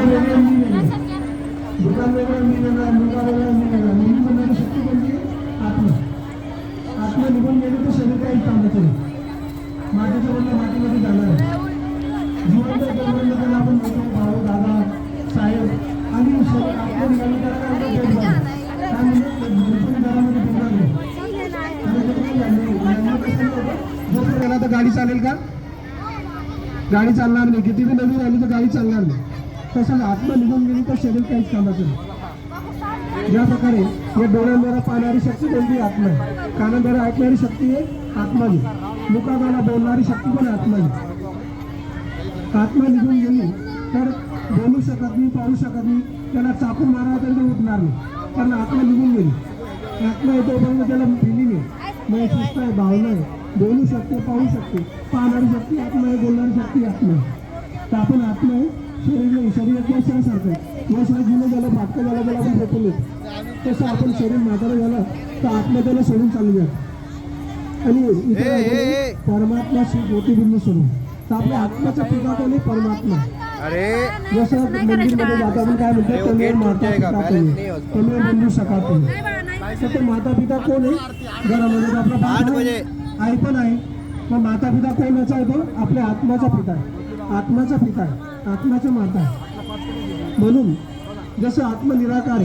वेगळं मी वेगळं, दुकान वेगळं मी वेगळं, मुलगा वेगळा मी वेगळा. नेहमी म्हणणारी शक्ती कोणती? आत्मा. आत्मा निघून गेली तर शरीर काही कामाचं नाही. मातीचं म्हणलं मातीमध्ये जाणार आहे. जिवंत म्हणलं त्याला आपण मोठे भाऊ दादा साहेब आणि आत्मा निघाली त्याला काय होतं? पेट झालं. काय म्हणजे भरपूर घरामध्ये फिरणार नाही. त्याला तर गाडी चालेल का? गाडी चालणार नाही. किती बी नवीन आली तर गाडी चालणार नाही. तसंच आत्मा निघून गेली तर शरीर काहीच कामाचं नाही. ज्या प्रकारे या डोळ्यांद्वारा पाहणारी शक्ती कोणती? आत्मा आहे. कानाद्वारा ऐकणारी शक्ती आहे आत्माची. मुखाद्वारा बोलणारी शक्ती पण आत्माची. आत्मा निघून गेली तर बोलू शकत नाही, पाहू शकत नाही. त्याला चाकून मारा तरी ते उठणार नाही, कारण आत्मा निघून गेली. आत्मा येतो पण त्याला फिलिंग आहे, मग शिस्त आहे, भावना आहे, बोलू शकते, पाहू शकते. पाहणारी शक्ती आत्मा आहे, बोलणारी शक्ती आत्मा आहे. तर आपण आत्मा आहे, शरीर नाही. शरीरात यशासारखं आहे. यश हा जुनं झालं, फाटकं झालं त्याला आपण फेकून येतो. तसं आपण शरीर म्हातारं झालं तर आत्मा त्याला सोडून चालू जातं. आणि परमात्मा श्री ज्योतिबिंदू सोडून तर आपल्या आत्म्याचा पिता कोण आहे? परमात्मा. जसं मंदिरमध्ये जाता आपण काय म्हणतो? तुम्ही माता पिता तुम्ही, तुम्ही बंधू सखा तुम्ही. तर ते माता पिता कोण आहे? घरामध्ये आपला बाप आहे, आई पण आहे. मग माता पिता कोण याचा येतो? आपल्या आत्म्याचा पिता आहे, आत्म्याचा पिता आहे, आत्म्याचा माता आहे. म्हणून जसं आत्म निराकार आहे